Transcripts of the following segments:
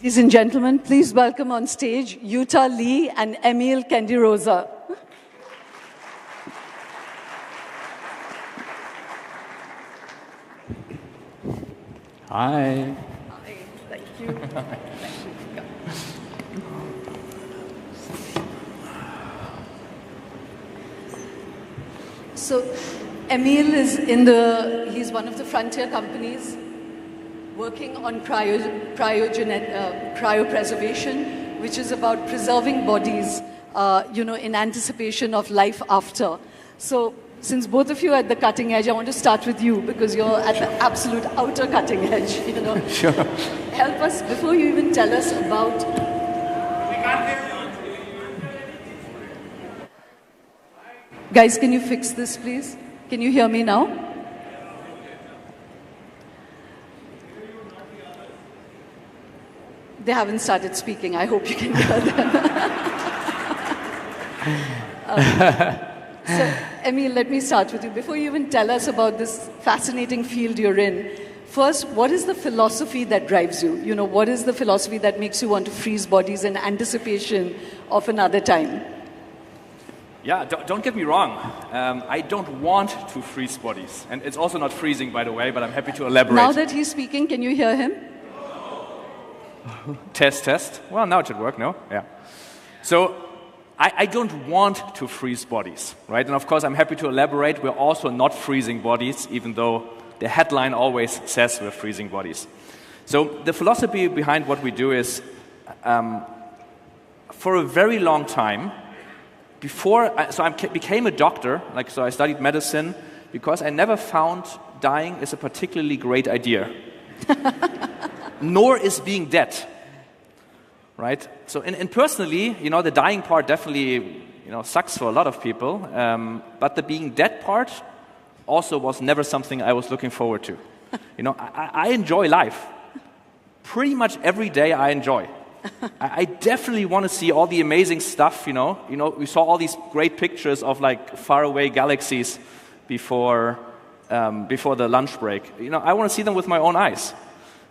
Ladies and gentlemen, please welcome on stage Yuta Lee and Emil Kendirosa. Hi. Hi, thank you. Thank you. So, Emil is he's one of the frontier companies working on cryopreservation, which is about preserving bodies, in anticipation of life after. So, since both of you are at the cutting edge, I want to start with you because you're at the absolute outer cutting edge. Sure. Help us before you even tell us about. Guys, can you fix this, please? Can you hear me now? They haven't started speaking. I hope you can hear them. So, Emil, let me start with you. Before you even tell us about this fascinating field you're in, first, what is the philosophy that drives you? What is the philosophy that makes you want to freeze bodies in anticipation of another time? Yeah, don't get me wrong. I don't want to freeze bodies. And it's also not freezing, by the way, but I'm happy to elaborate. Now that he's speaking, can you hear him? Test. Well, now it should work, no? Yeah. So, I don't want to freeze bodies, right? And of course, I'm happy to elaborate. We're also not freezing bodies, even though the headline always says we're freezing bodies. So, the philosophy behind what we do is, for a very long time, I became a doctor, so I studied medicine, because I never found dying is a particularly great idea. Nor is being dead, right? So, and personally, the dying part definitely, sucks for a lot of people. But the being dead part also was never something I was looking forward to. I enjoy life. Pretty much every day I enjoy. I definitely want to see all the amazing stuff. We saw all these great pictures of faraway galaxies before the lunch break. I want to see them with my own eyes.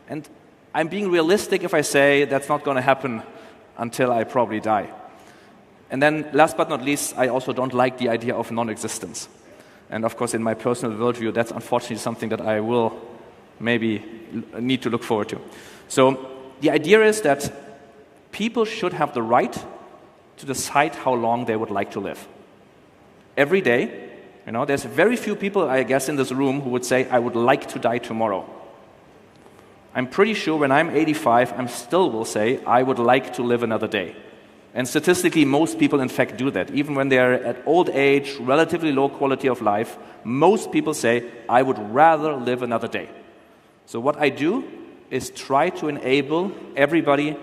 And I'm being realistic if I say that's not going to happen until I probably die. And then, last but not least, I also don't like the idea of non-existence. And of course, in my personal worldview, that's unfortunately something that I will maybe need to look forward to. So, the idea is that people should have the right to decide how long they would like to live. Every day, there's very few people, I guess, in this room who would say, I would like to die tomorrow. I'm pretty sure when I'm 85, I still will say, I would like to live another day. And statistically, most people, in fact, do that. Even when they're at old age, relatively low quality of life, most people say, I would rather live another day. So what I do is try to enable everybody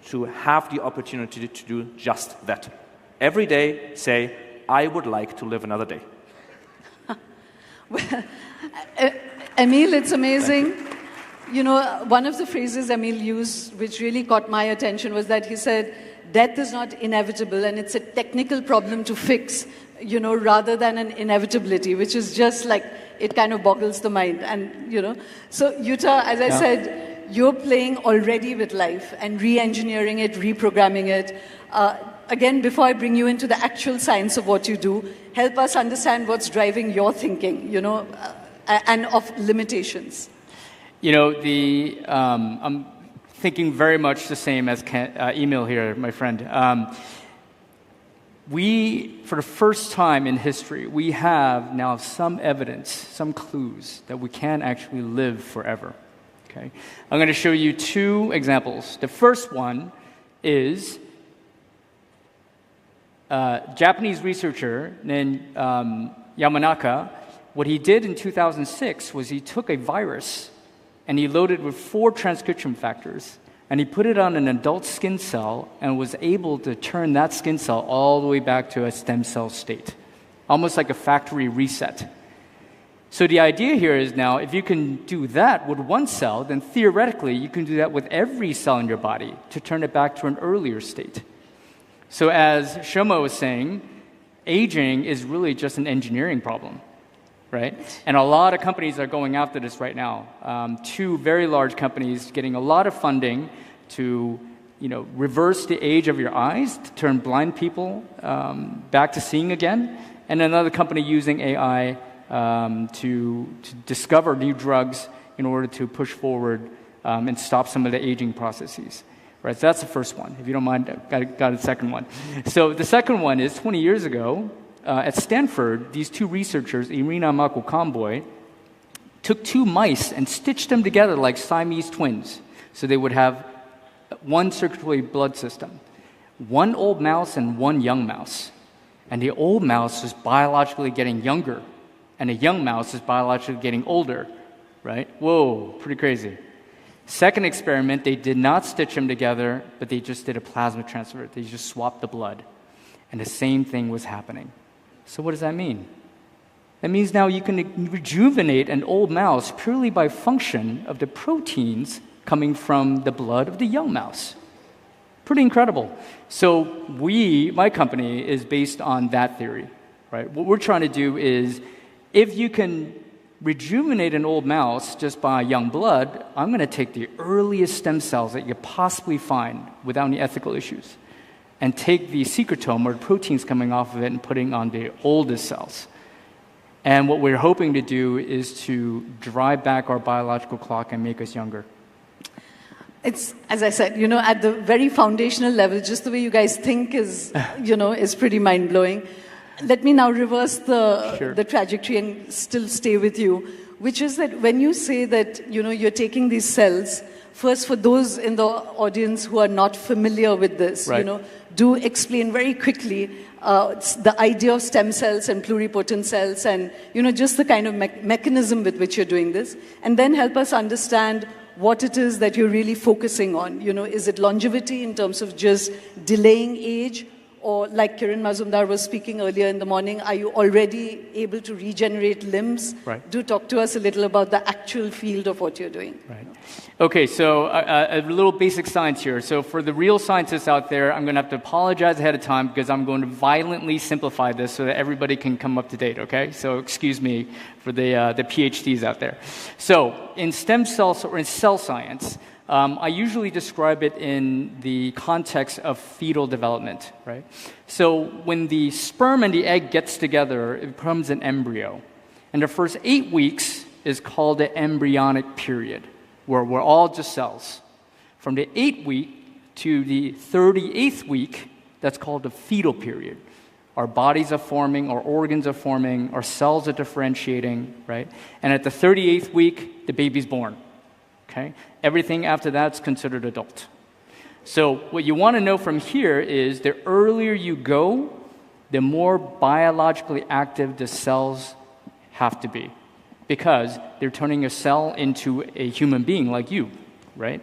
to have the opportunity to do just that. Every day, say, I would like to live another day. Well, Emil, it's amazing. One of the phrases Emil used, which really caught my attention, was that he said, death is not inevitable and it's a technical problem to fix, rather than an inevitability, which is just it kind of boggles the mind. And, so Yuta, as I said, you're playing already with life and re-engineering it, reprogramming it. Again, before I bring you into the actual science of what you do, help us understand what's driving your thinking, and of limitations. I'm thinking very much the same as Emil here, my friend. For the first time in history, we have now some evidence, some clues that we can actually live forever. Okay, I'm going to show you two examples. The first one is a Japanese researcher named Yamanaka. What he did in 2006 was he took a virus and he loaded with 4 transcription factors, and he put it on an adult skin cell and was able to turn that skin cell all the way back to a stem cell state, almost like a factory reset. So the idea here is now, if you can do that with one cell, then theoretically you can do that with every cell in your body to turn it back to an earlier state. So as Shoma was saying, aging is really just an engineering problem. Right? And a lot of companies are going after this right now. 2 very large companies getting a lot of funding to reverse the age of your eyes to turn blind people back to seeing again, and another company using AI to discover new drugs in order to push forward and stop some of the aging processes. Right, so that's the first one. If you don't mind, got a second one. So the second one is 20 years ago at Stanford, these two researchers, Irina and Michael Comboy, took two mice and stitched them together like Siamese twins. So they would have one circulatory blood system, one old mouse and one young mouse. And the old mouse is biologically getting younger, and the young mouse is biologically getting older, right? Whoa, pretty crazy. Second experiment, they did not stitch them together, but they just did a plasma transfer. They just swapped the blood. And the same thing was happening. So what does that mean? That means now you can rejuvenate an old mouse purely by function of the proteins coming from the blood of the young mouse. Pretty incredible. So my company is based on that theory, right? What we're trying to do is, if you can rejuvenate an old mouse just by young blood, I'm going to take the earliest stem cells that you could possibly find without any ethical issues and take the secretome or proteins coming off of it and putting on the oldest cells. And what we're hoping to do is to drive back our biological clock and make us younger. It's, as I said, at the very foundational level, just the way you guys think is pretty mind-blowing. Let me now reverse the trajectory and still stay with you, which is that when you say that, you're taking these cells, first for those in the audience who are not familiar with this, right. Do explain very quickly the idea of stem cells and pluripotent cells and, just the kind of mechanism with which you're doing this, and then help us understand what it is that you're really focusing on. Is it longevity in terms of just delaying age? Or like Kiran Mazumdar was speaking earlier in the morning, are you already able to regenerate limbs? Right. Do talk to us a little about the actual field of what you're doing. Right. Okay, so a little basic science here. So for the real scientists out there, I'm going to have to apologize ahead of time because I'm going to violently simplify this so that everybody can come up to date, okay? So excuse me for the PhDs out there. So in stem cells or in cell science, I usually describe it in the context of fetal development, right? So when the sperm and the egg gets together, it becomes an embryo. And the first 8 weeks is called the embryonic period, where we're all just cells. From the 8th week to the 38th week, that's called the fetal period. Our bodies are forming, our organs are forming, our cells are differentiating, right? And at the 38th week, the baby's born. Okay? Everything after that's considered adult. So what you want to know from here is the earlier you go, the more biologically active the cells have to be, because they're turning a cell into a human being like you, right?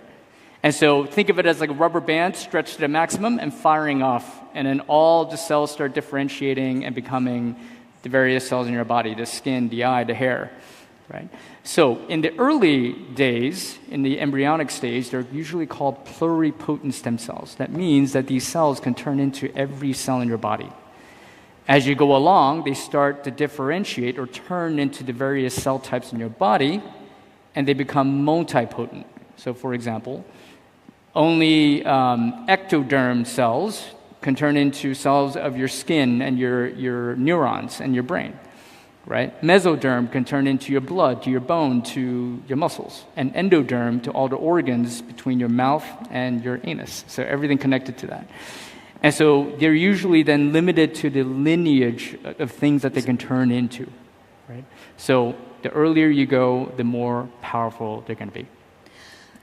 And so think of it as like a rubber band stretched to the maximum and firing off, and then all the cells start differentiating and becoming the various cells in your body, the skin, the eye, the hair, right? So in the early days, in the embryonic stage, they're usually called pluripotent stem cells. That means that these cells can turn into every cell in your body. As you go along, they start to differentiate or turn into the various cell types in your body, and they become multipotent. So for example, only ectoderm cells can turn into cells of your skin and your neurons and your brain. Right? Mesoderm can turn into your blood, to your bone, to your muscles, and endoderm to all the organs between your mouth and your anus. So everything connected to that. And so they're usually then limited to the lineage of things that they can turn into. Right? So the earlier you go, the more powerful they're going to be.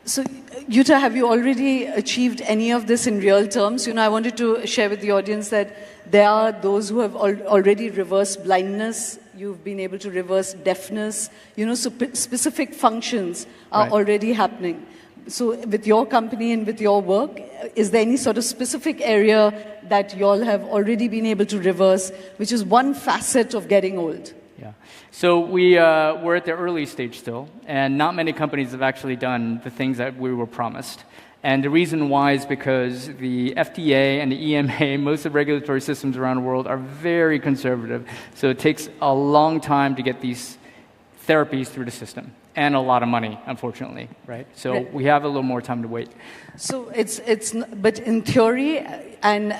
So, Yuta, have you already achieved any of this in real terms? I wanted to share with the audience that there are those who have already reversed blindness. You've been able to reverse deafness. So specific functions are already happening. So with your company and with your work, is there any sort of specific area that you all have already been able to reverse, which is one facet of getting old? Yeah. So we're at the early stage still, and not many companies have actually done the things that we were promised. And the reason why is because the FDA and the EMA, most of the regulatory systems around the world are very conservative. So it takes a long time to get these therapies through the system. and a lot of money, unfortunately, right? So Right. we have a little more time to wait. So but in theory, and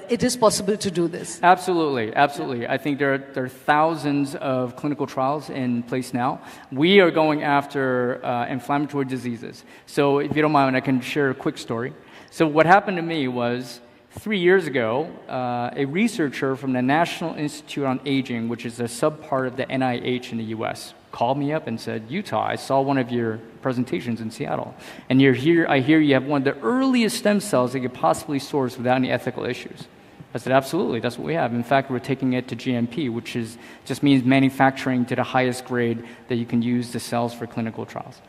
it is possible to do this. Absolutely, absolutely. I think there are thousands of clinical trials in place now. We are going after inflammatory diseases. So if you don't mind, I can share a quick story. So what happened to me was 3 years ago, a researcher from the National Institute on Aging, which is a subpart of the NIH in the US, called me up and said, Utah, I saw one of your presentations in Seattle, and you're here, I hear you have one of the earliest stem cells that you could possibly source without any ethical issues. I said, absolutely, that's what we have. In fact, we're taking it to GMP, which just means manufacturing to the highest grade that you can use the cells for clinical trials.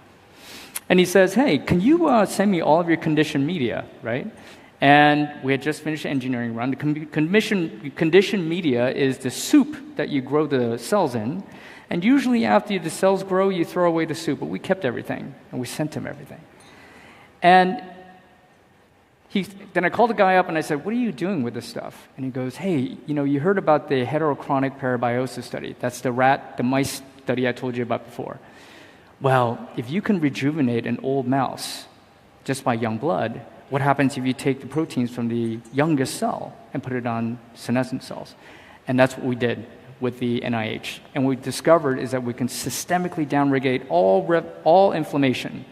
And he says, hey, can you send me all of your conditioned media, right? And we had just finished the engineering run. The conditioned media is the soup that you grow the cells in. And usually after the cells grow, you throw away the soup. But we kept everything, and we sent him everything. And then I called the guy up, and I said, what are you doing with this stuff? And he goes, hey, you heard about the heterochronic parabiosis study. That's the mice study I told you about before. Well, if you can rejuvenate an old mouse just by young blood, what happens if you take the proteins from the youngest cell and put it on senescent cells? And that's what we did with the NIH. And what we discovered is that we can systemically downregulate all inflammation,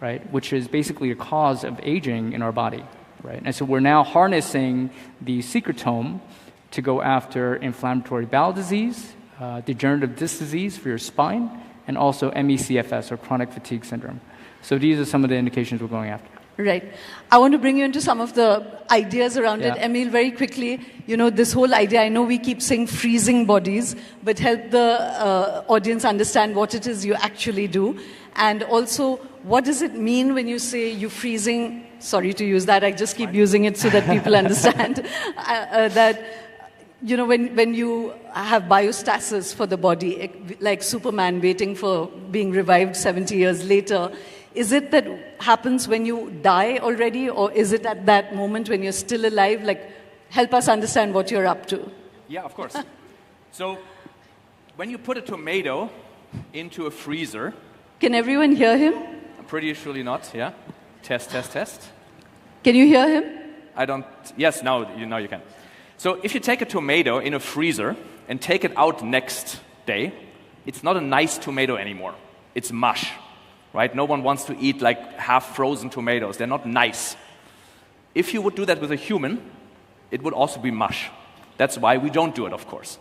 right, which is basically a cause of aging in our body, right? And so we're now harnessing the secretome to go after inflammatory bowel disease, degenerative disc disease for your spine, and also ME/CFS, or chronic fatigue syndrome. So these are some of the indications we're going after. Right. I want to bring you into some of the ideas around it. Yeah. Emil, very quickly, this whole idea, I know we keep saying freezing bodies, but help the audience understand what it is you actually do. And also, what does it mean when you say you're freezing? Sorry to use that, I just keep using it so that people understand that, when you have biostasis for the body, like Superman waiting for being revived 70 years later, is it that happens when you die already, or is it at that moment when you're still alive? Help us understand what you're up to. Yeah, of course. So, when you put a tomato into a freezer... Can everyone hear him? I'm pretty surely not, yeah. Test. Can you hear him? I don't... Yes, now you can. So, if you take a tomato in a freezer and take it out next day, it's not a nice tomato anymore. It's mush. Right? No one wants to eat half-frozen tomatoes. They're not nice. If you would do that with a human, it would also be mush. That's why we don't do it, of course.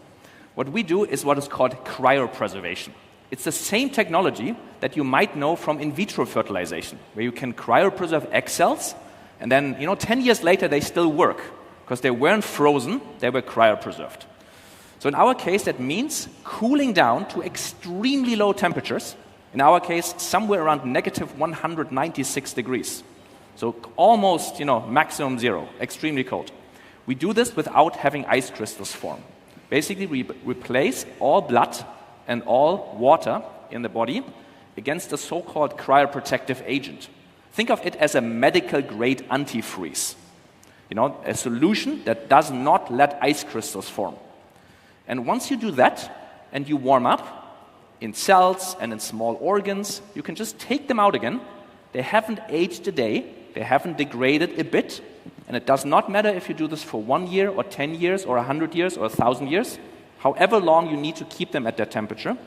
What we do is what is called cryopreservation. It's the same technology that you might know from in vitro fertilization, where you can cryopreserve egg cells, and then 10 years later they still work, because they weren't frozen, they were cryopreserved. So in our case, that means cooling down to extremely low temperatures. In our case, somewhere around negative 196 degrees. So almost, maximum zero, extremely cold. We do this without having ice crystals form. Basically, we replace all blood and all water in the body against a so-called cryoprotective agent. Think of it as a medical-grade antifreeze. A solution that does not let ice crystals form. And once you do that, and you warm up, in cells and in small organs, you can just take them out again. They haven't aged a day, they haven't degraded a bit, and it does not matter if you do this for 1 year or 10 years or 100 years or 1,000 years, however long you need to keep them at that temperature,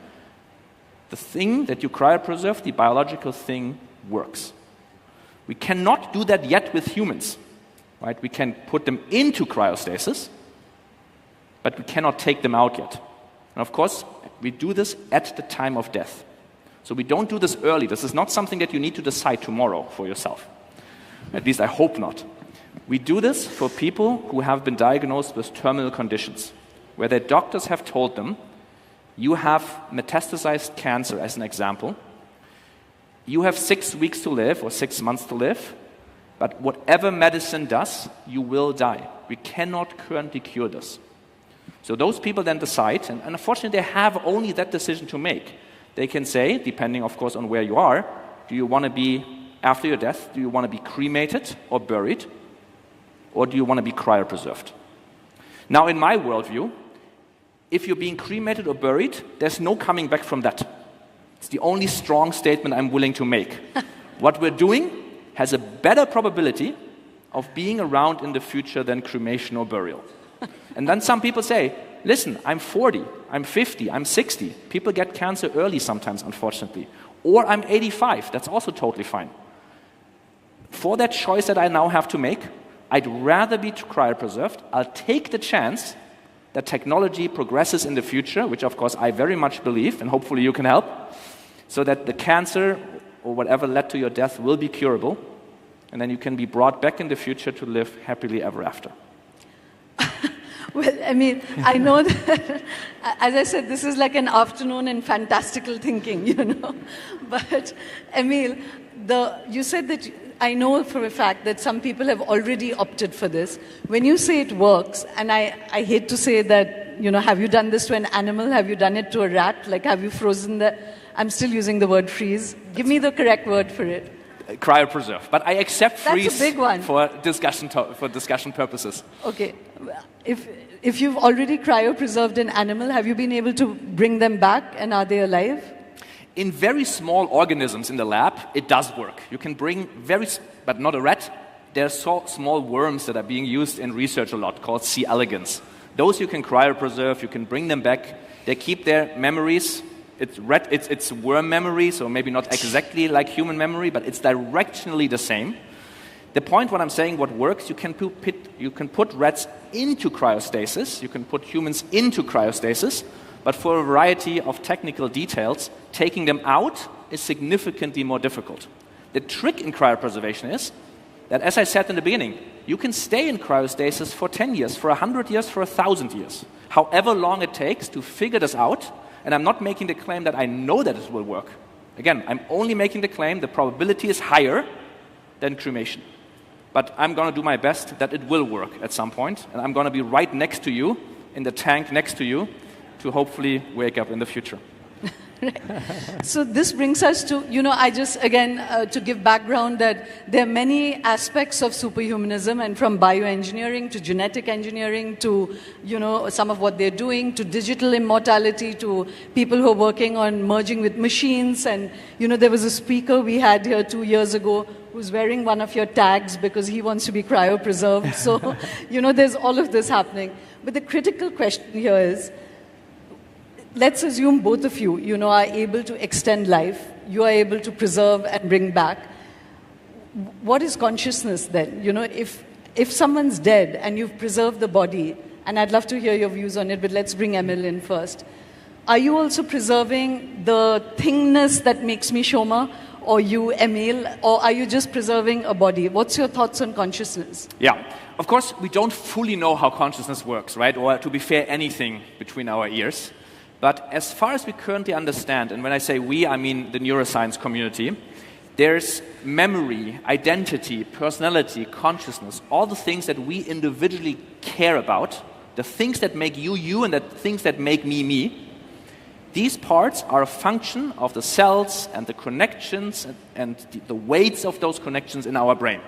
the thing that you cryopreserve, the biological thing, works. We cannot do that yet with humans, right? We can put them into cryostasis, but we cannot take them out yet. And of course, we do this at the time of death. So we don't do this early. This is not something that you need to decide tomorrow for yourself. At least I hope not. We do this for people who have been diagnosed with terminal conditions, where their doctors have told them, you have metastasized cancer, as an example. You have 6 weeks to live or 6 months to live, but whatever medicine does, you will die. We cannot currently cure this. So those people then decide, and unfortunately they have only that decision to make. They can say, depending of course on where you are, do you want to be, after your death, do you want to be cremated or buried? Or do you want to be cryopreserved? Now in my worldview, if you're being cremated or buried, there's no coming back from that. It's the only strong statement I'm willing to make. What we're doing has a better probability of being around in the future than cremation or burial. And then some people say, listen, I'm 40, I'm 50, I'm 60. People get cancer early sometimes, unfortunately. Or I'm 85, that's also totally fine. For that choice that I now have to make, I'd rather be cryopreserved. I'll take the chance that technology progresses in the future, which of course I very much believe, and hopefully you can help, so that the cancer or whatever led to your death will be curable, and then you can be brought back in the future to live happily ever after. Well, I mean, I know that, as I said, this is like an afternoon in fantastical thinking, you know. But, Emil, you said that, I know for a fact that some people have already opted for this. When you say it works, and I hate to say that, you know, have you done this to an animal? Have you done it to a rat? Like, have you frozen the... I'm still using the word freeze. Give me the correct word for it. Cryopreserve. But I accept freeze. That's a big one. For discussion purposes. Okay. If you've already cryopreserved an animal, have you been able to bring them back, and are they alive? In very small organisms in the lab, it does work. You can bring but not a rat. There are small worms that are being used in research a lot, called C. elegans. Those you can cryopreserve, you can bring them back. They keep their memories. It's worm memory, so maybe not exactly like human memory, but it's directionally the same. The point, what I'm saying, what works, you can put rats into cryostasis, you can put humans into cryostasis, but for a variety of technical details, taking them out is significantly more difficult. The trick in cryopreservation is that, as I said in the beginning, you can stay in cryostasis for 10 years, for 100 years, for 1,000 years. However long it takes to figure this out, and I'm not making the claim that I know that it will work. Again, I'm only making the claim the probability is higher than cremation. But I'm going to do my best that it will work at some point, and I'm going to be right next to you, in the tank next to you, to hopefully wake up in the future. So this brings us to, you know, I just, again, to give background that there are many aspects of superhumanism, and from bioengineering to genetic engineering to, you know, some of what they're doing, to digital immortality, to people who are working on merging with machines. And, you know, there was a speaker we had here 2 years ago who's wearing one of your tags because he wants to be cryopreserved. So, you know, there's all of this happening. But the critical question here is, let's assume both of you, you know, are able to extend life. You are able to preserve and bring back. What is consciousness then? You know, if someone's dead and you've preserved the body, and I'd love to hear your views on it, but let's bring Emil in first. Are you also preserving the thingness that makes me Shoma, or you, Emil, or are you just preserving a body? What's your thoughts on consciousness? Yeah, of course, we don't fully know how consciousness works, right? Or to be fair, anything between our ears. But as far as we currently understand, and when I say we, I mean the neuroscience community, there's memory, identity, personality, consciousness, all the things that we individually care about, the things that make you, you, and the things that make me, me. These parts are a function of the cells and the connections and the weights of those connections in our brain.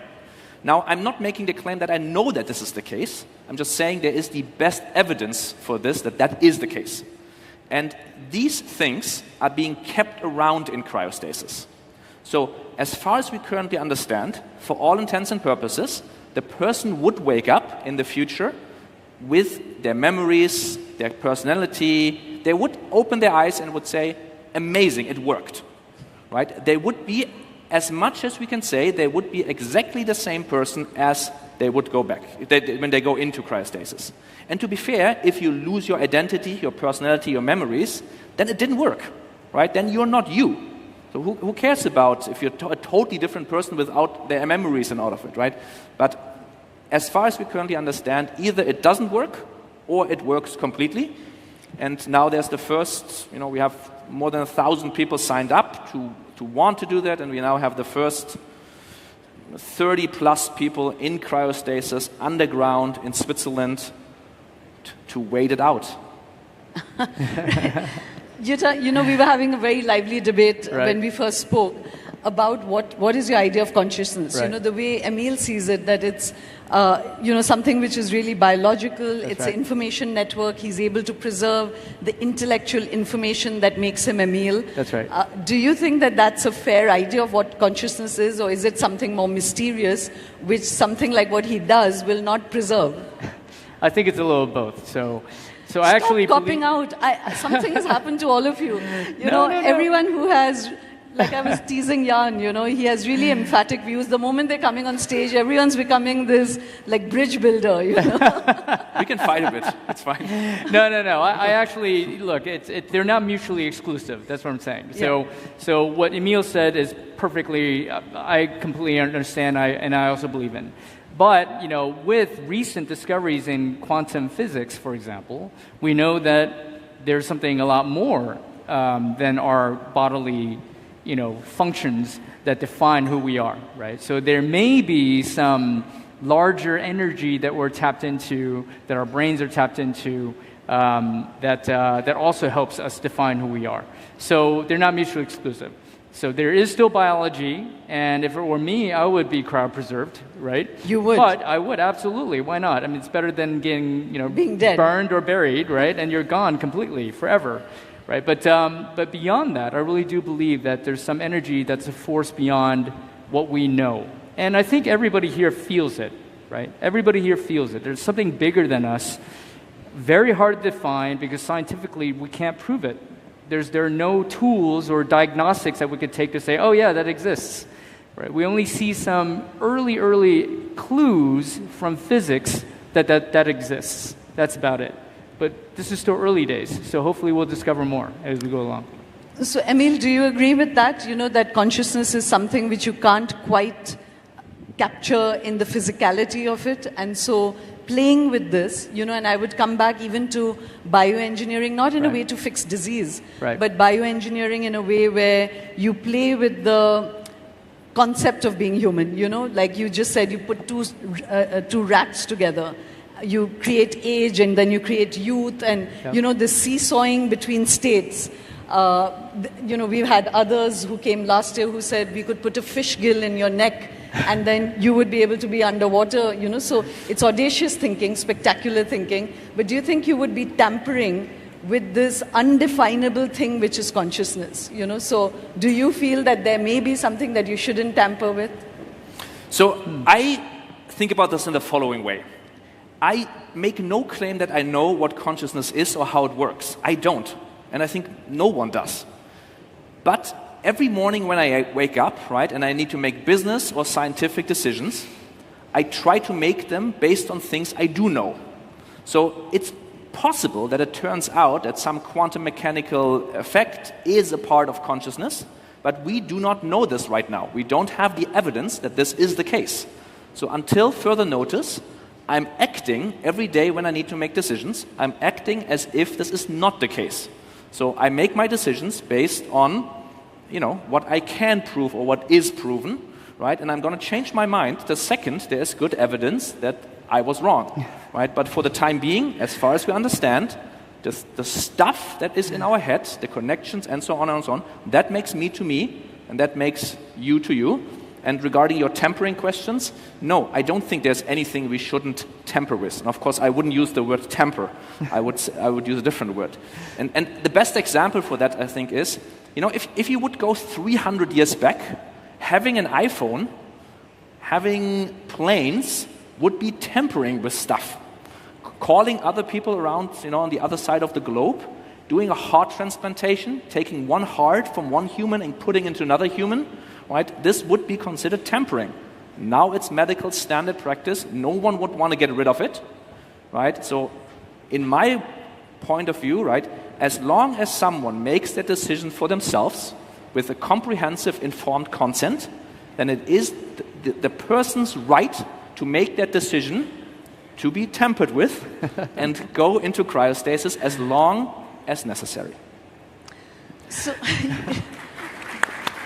Now, I'm not making the claim that I know that this is the case. I'm just saying there is the best evidence for this, that is the case. And these things are being kept around in cryostasis. So, as far as we currently understand, for all intents and purposes, the person would wake up in the future with their memories, their personality. They would open their eyes and would say, amazing, it worked. Right? They would be, as much as we can say, they would be exactly the same person as they would go back, when they go into cryostasis. And to be fair, if you lose your identity, your personality, your memories, then it didn't work, right? Then you're not you. So who cares about if you're a totally different person without their memories and all of it, right? But as far as we currently understand, either it doesn't work or it works completely. And now there's the first, you know, we have more than 1,000 people signed up to want to do that, and we now have the first 30 plus people in cryostasis underground in Switzerland to wait it out. You know, we were having a very lively debate when we first spoke. about what is your idea of consciousness. Right. You know, the way Emil sees it, that it's, something which is really biological. It's an information network. He's able to preserve the intellectual information that makes him Emil. That's right. Do you think that that's a fair idea of what consciousness is, or is it something more mysterious, which something like what he does will not preserve? I think it's a little of both. So Stop I actually copping out. Something has happened to all of you. No. Everyone who has, like I was teasing Jan, he has really emphatic views. The moment they're coming on stage, everyone's becoming this like bridge builder. We can fight a bit. It's fine. No. I actually look. They're not mutually exclusive. That's what I'm saying. Yeah. So what Emil said is perfectly. I completely understand. And I also believe in. But, with recent discoveries in quantum physics, for example, we know that there's something a lot more than our bodily, functions that define who we are, right? So there may be some larger energy that we're tapped into, that our brains are tapped into, that also helps us define who we are. So they're not mutually exclusive. So there is still biology, and if it were me, I would be cryopreserved, right? You would? But I would, absolutely. Why not? I mean, it's better than getting, being dead, burned or buried, right? And you're gone completely, forever, right? But beyond that, I really do believe that there's some energy that's a force beyond what we know. And I think everybody here feels it, right? Everybody here feels it. There's something bigger than us, very hard to define, because scientifically we can't prove it. There are no tools or diagnostics that we could take to say, oh yeah, that exists. Right? We only see some early clues from physics that exists. That's about it. But this is still early days, so hopefully we'll discover more as we go along. So, Emil, do you agree with that? That consciousness is something which you can't quite capture in the physicality of it, and so playing with this, and I would come back even to bioengineering, not in a way to fix disease, but bioengineering in a way where you play with the concept of being human, like you just said, you put two rats together. You create age, and then you create youth, and, the seesawing between states. We've had others who came last year who said we could put a fish gill in your neck, and then you would be able to be underwater, So it's audacious thinking, spectacular thinking. But do you think you would be tampering with this undefinable thing which is consciousness? So do you feel that there may be something that you shouldn't tamper with? So I think about this in the following way. I make no claim that I know what consciousness is or how it works. I don't. And I think no one does. But every morning when I wake up, right, and I need to make business or scientific decisions, I try to make them based on things I do know. So it's possible that it turns out that some quantum mechanical effect is a part of consciousness, but we do not know this right now. We don't have the evidence that this is the case. So until further notice, I'm acting every day when I need to make decisions. I'm acting as if this is not the case. So I make my decisions based on, what I can prove or what is proven, right? And I'm going to change my mind the second there is good evidence that I was wrong, right? But for the time being, as far as we understand, the stuff that is in our heads, the connections and so on, that makes me to me, and that makes you to you. And regarding your tampering questions, no, I don't think there's anything we shouldn't tamper with. And of course, I wouldn't use the word tamper. I would use a different word. And the best example for that, I think, is, if you would go 300 years back, having an iPhone, having planes, would be tampering with stuff. Calling other people around, on the other side of the globe, doing a heart transplantation, taking one heart from one human and putting into another human, right? This would be considered tampering. Now it's medical standard practice. No one would want to get rid of it, right? So in my point of view, right, as long as someone makes that decision for themselves with a comprehensive informed consent, then it is the person's right to make that decision to be tampered with and go into cryostasis as long as necessary. So,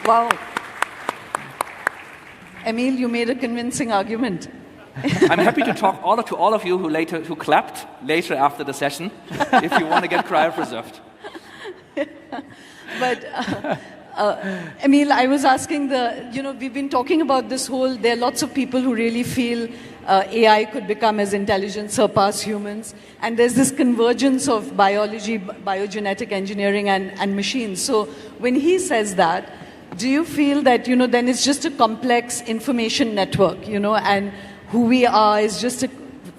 wow. Emil, you made a convincing argument. I'm happy to talk to all of you who clapped later after the session, if you want to get cryopreserved. But Emil, I was asking we've been talking about this there are lots of people who really feel AI could become as intelligent, surpass humans. And there's this convergence of biology, biogenetic engineering, and machines. So when he says that, do you feel that, then it's just a complex information network, and who we are is just a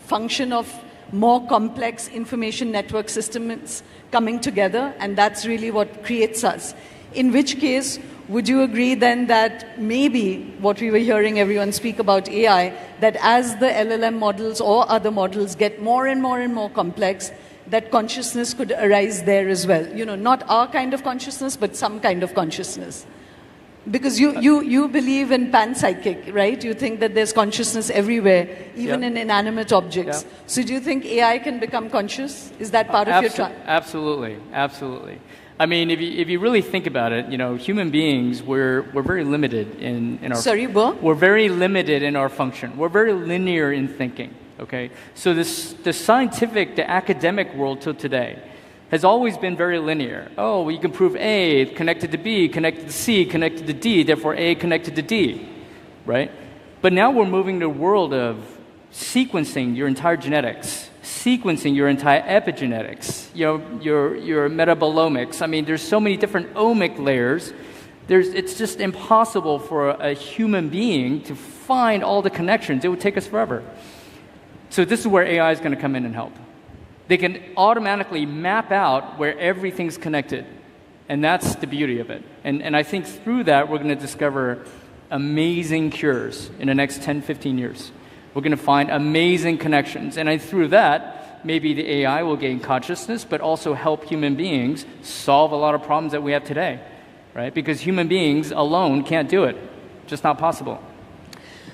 function of more complex information network systems coming together, and that's really what creates us? In which case, would you agree then that maybe what we were hearing everyone speak about AI, that as the LLM models or other models get more and more and more complex, that consciousness could arise there as well? Not our kind of consciousness, but some kind of consciousness. Because you believe in panpsychic, right? You think that there's consciousness everywhere, even in inanimate objects. Yep. So do you think AI can become conscious? Is that part of your trial? Absolutely, absolutely. I mean, if you really think about it, human beings, we're very limited in our... Sorry, what? We're very limited in our function. We're very linear in thinking, okay? So the scientific, the academic world till today has always been very linear. Oh, well, you can prove A connected to B, connected to C, connected to D, therefore A connected to D, right? But now we're moving to a world of sequencing your entire genetics, sequencing your entire epigenetics, your metabolomics. I mean, there's so many different omic layers. It's just impossible for a human being to find all the connections. It would take us forever. So this is where AI is going to come in and help. They can automatically map out where everything's connected. And that's the beauty of it. And I think through that, we're going to discover amazing cures in the next 10, 15 years. We're going to find amazing connections. And through that, maybe the AI will gain consciousness, but also help human beings solve a lot of problems that we have today, right? Because human beings alone can't do it. Just not possible.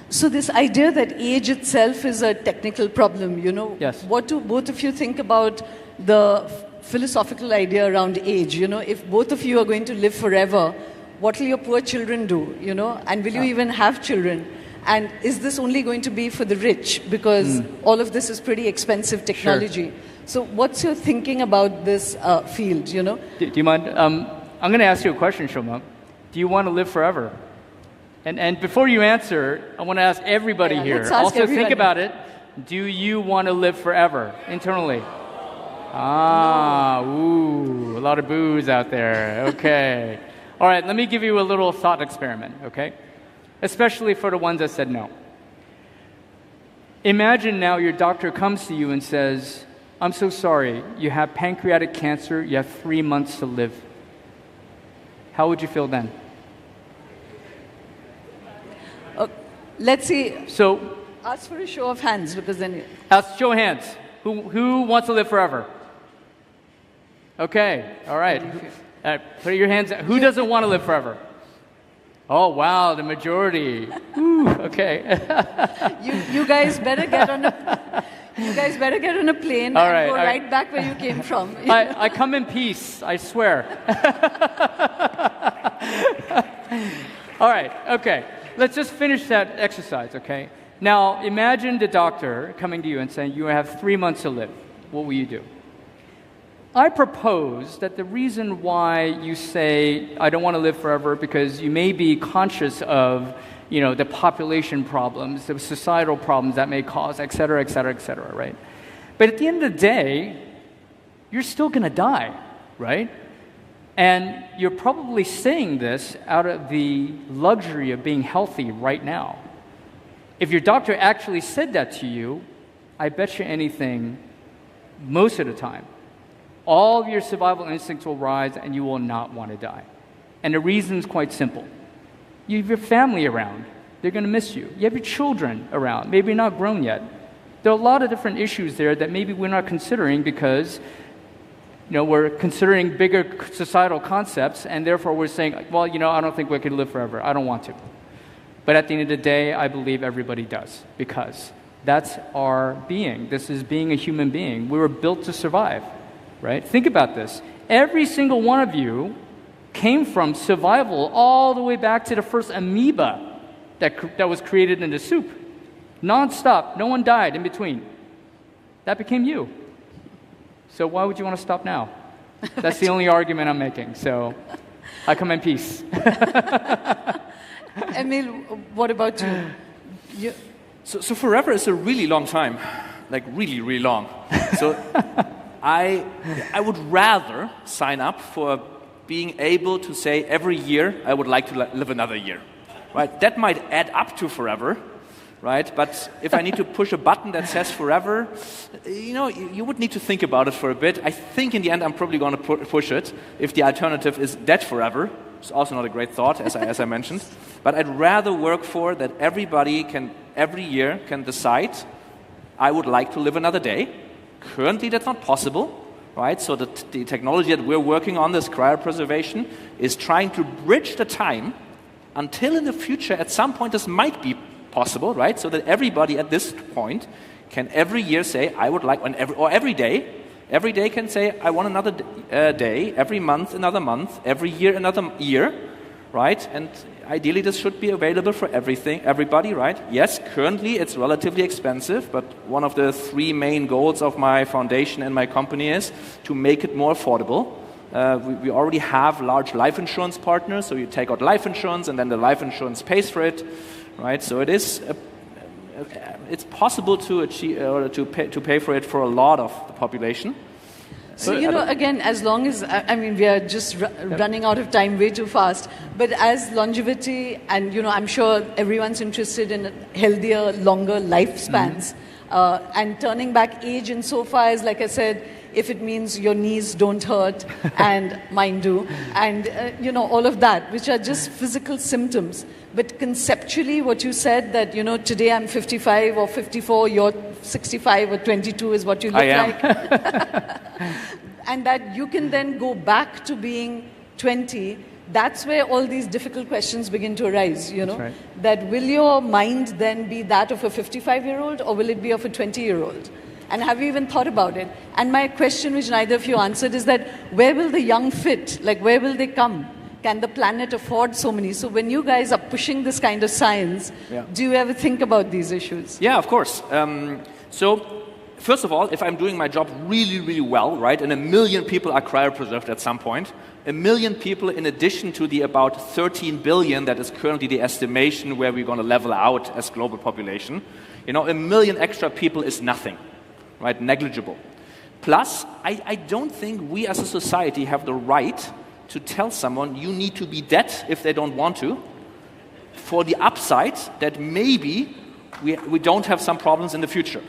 So this idea that age itself is a technical problem, Yes. What do both of you think about the philosophical idea around age? If both of you are going to live forever, what will your poor children do, And will you even have children? And is this only going to be for the rich? Because all of this is pretty expensive technology. Sure. So what's your thinking about this field, Do you mind? I'm going to ask you a question, Shoma. Do you want to live forever? And before you answer, I want to ask everybody here. Let's ask also everybody. Think about it. Do you want to live forever internally? Ooh, a lot of boos out there. Okay. All right, let me give you a little thought experiment, okay? Especially for the ones that said no. Imagine now your doctor comes to you and says, I'm so sorry, you have pancreatic cancer, you have 3 months to live. How would you feel then? Let's see. So, ask for a show of hands, because then... Show of hands. Who wants to live forever? Okay, all right. Put your hands out. Who doesn't want to live forever? Oh, wow, the majority. Ooh, okay. You guys better get on a plane and go right back where you came from. I come in peace, I swear. All right, okay. Let's just finish that exercise, okay? Now, imagine the doctor coming to you and saying, you have 3 months to live. What will you do? I propose that the reason why you say, I don't want to live forever, because you may be conscious of, the population problems, the societal problems that may cause, et cetera, right? But at the end of the day, you're still going to die, right? And you're probably saying this out of the luxury of being healthy right now. If your doctor actually said that to you, I bet you anything, most of the time, all of your survival instincts will rise and you will not want to die. And the reason is quite simple. You have your family around. They're going to miss you. You have your children around. Maybe you're not grown yet. There are a lot of different issues there that maybe we're not considering because we're considering bigger societal concepts, and therefore we're saying, well, I don't think we could live forever. I don't want to. But at the end of the day, I believe everybody does, because that's our being. This is being a human being. We were built to survive, right? Think about this. Every single one of you came from survival all the way back to the first amoeba that was created in the soup. Non-stop. No one died in between. That became you. So why would you want to stop now? That's the only argument I'm making. So I come in peace. Emil, what about you? So forever is a really long time, like really, really long. So I would rather sign up for being able to say every year I would like to live another year, right? That might add up to forever, right? But if I need to push a button that says forever, you would need to think about it for a bit. I think in the end I'm probably going to push it if the alternative is dead forever. It's also not a great thought, as I mentioned. But I'd rather work for that everybody can, every year, can decide, I would like to live another day. Currently, that's not possible, right? So the technology that we're working on, this cryopreservation, is trying to bridge the time until in the future, at some point, this might be possible, right? So that everybody at this point can every year say, I would like, or every day can say, I want another day, every month another month, every year another year, right? And ideally this should be available for everybody, right? Yes, currently it's relatively expensive, but one of the 3 main goals of my foundation and my company is to make it more affordable. We already have large life insurance partners, so you take out life insurance and then the life insurance pays for it, right? So it's possible to achieve or to pay for it for a lot of the population. So, again, as long as, we are just running out of time way too fast, but as longevity and, I'm sure everyone's interested in healthier, longer lifespans, and turning back age insofar as, like I said, if it means your knees don't hurt and mine do, and, all of that, which are just physical symptoms. But conceptually, what you said that, today I'm 55 or 54, you're 65 or 22 is what you look like. And that you can then go back to being 20. That's where all these difficult questions begin to arise, That's right. That will your mind then be that of a 55-year-old or will it be of a 20-year-old? And have you even thought about it? And my question, which neither of you answered, is that where will the young fit? Like, where will they come? Can the planet afford so many? So when you guys are pushing this kind of science, do you ever think about these issues? Yeah, of course. So first of all, if I'm doing my job really, really well, right, and 1 million people are cryopreserved at some point, 1 million people in addition to the about 13 billion that is currently the estimation where we're going to level out as global population, 1 million extra people is nothing, right, negligible. Plus, I don't think we as a society have the right to tell someone you need to be dead if they don't want to, for the upside that maybe we don't have some problems in the future,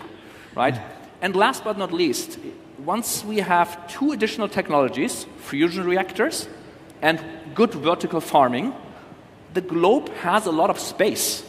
right? And last but not least, once we have 2 additional technologies, fusion reactors and good vertical farming, the globe has a lot of space,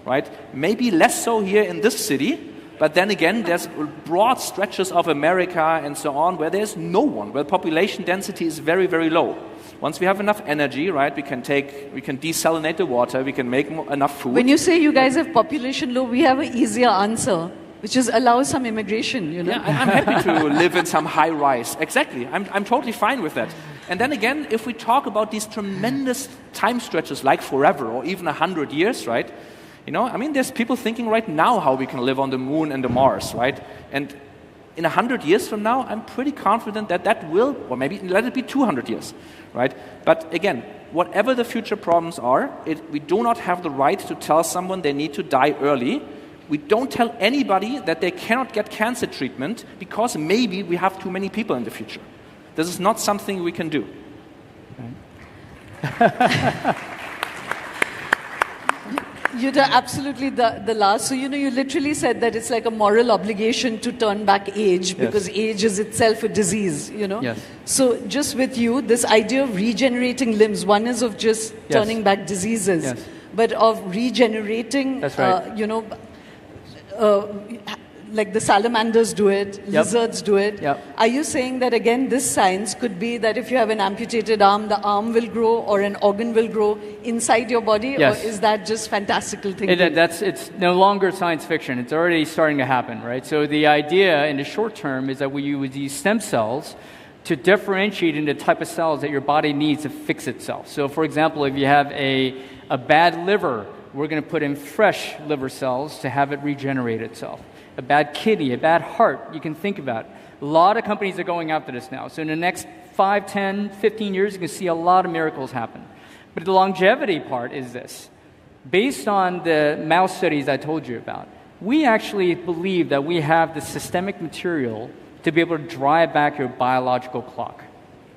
right? Maybe less so here in this city, but then again, there's broad stretches of America and so on where there's no one, where population density is very, very low. Once we have enough energy, right, we can desalinate the water, we can make enough food. When you say you guys have population low, we have an easier answer, which is allow some immigration, Yeah, I'm happy to live in some high rise. Exactly, I'm totally fine with that. And then again, if we talk about these tremendous time stretches like forever or even 100 years, right? There's people thinking right now how we can live on the moon and the Mars, right? And in 100 years from now, I'm pretty confident that will, or maybe let it be 200 years, right? But again, whatever the future problems are, we do not have the right to tell someone they need to die early. We don't tell anybody that they cannot get cancer treatment because maybe we have too many people in the future. This is not something we can do. You're absolutely the last. So, you literally said that it's like a moral obligation to turn back age because age is itself a disease, Yes. So just with you, this idea of regenerating limbs, one is of just turning back diseases, but of regenerating, That's right. like the salamanders do it, lizards do it. Yep. Are you saying that, again, this science could be that if you have an amputated arm, the arm will grow or an organ will grow inside your body? Yes. Or is that just fantastical thinking? It's no longer science fiction. It's already starting to happen, right? So the idea in the short term is that we use these stem cells to differentiate into the type of cells that your body needs to fix itself. So, for example, if you have a bad liver, we're going to put in fresh liver cells to have it regenerate itself. A bad kidney, a bad heart, you can think about it. A lot of companies are going after this now. So in the next 5, 10, 15 years, you can see a lot of miracles happen. But the longevity part is this. Based on the mouse studies I told you about, we actually believe that we have the systemic material to be able to drive back your biological clock,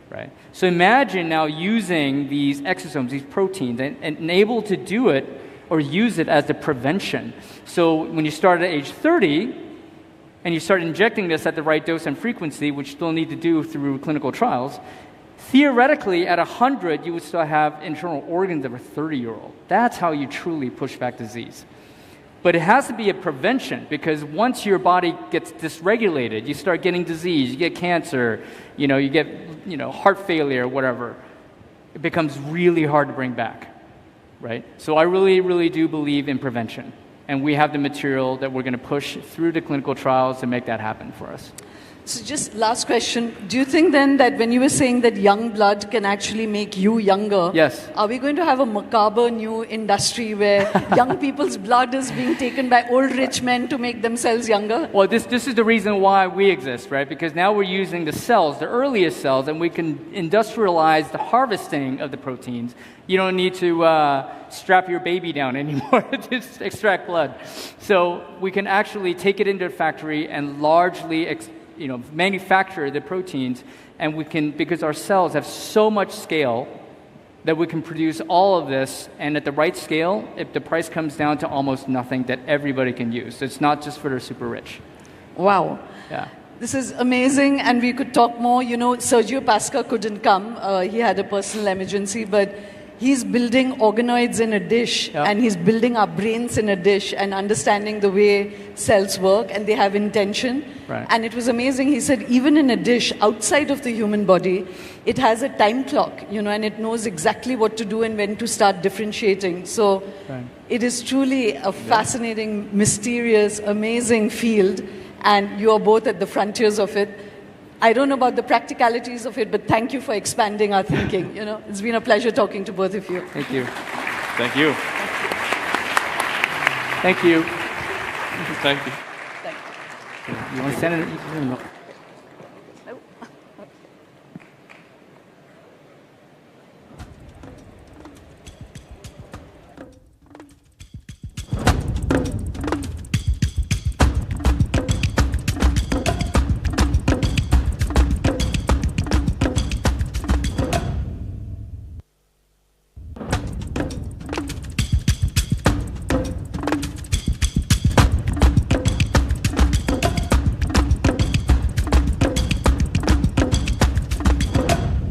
right? So imagine now using these exosomes, these proteins, and able to do it or use it as the prevention. So when you start at age 30, and you start injecting this at the right dose and frequency, which you still need to do through clinical trials, theoretically, at 100, you would still have internal organs of a 30-year-old. That's how you truly push back disease. But it has to be a prevention, because once your body gets dysregulated, you start getting disease, you get cancer, you get heart failure, whatever. It becomes really hard to bring back, right? So I really, really do believe in prevention. And we have the material that we're going to push through the clinical trials to make that happen for us. So just last question. Do you think then that when you were saying that young blood can actually make you younger, yes, are we going to have a macabre new industry where young people's blood is being taken by old rich men to make themselves younger? Well, this is the reason why we exist, right? Because now we're using the cells, the earliest cells, and we can industrialize the harvesting of the proteins. You don't need to strap your baby down anymore to extract blood. So we can actually take it into a factory and largely manufacture the proteins, and we can, because our cells have so much scale, that we can produce all of this, and at the right scale, if the price comes down to almost nothing, that everybody can use. So it's not just for the super rich. Wow. Yeah. This is amazing, and we could talk more. Sergio Pasca couldn't come. He had a personal emergency, but he's building organoids in a dish, and he's building our brains in a dish and understanding the way cells work, and they have intention. Right. And it was amazing. He said even in a dish outside of the human body, it has a time clock, and it knows exactly what to do and when to start differentiating. So it is truly a fascinating, mysterious, amazing field, and you are both at the frontiers of it. I don't know about the practicalities of it, but thank you for expanding our thinking. It's been a pleasure talking to both of you. Thank you. Thank you. Thank you. Thank you. Thank you. You want to send it?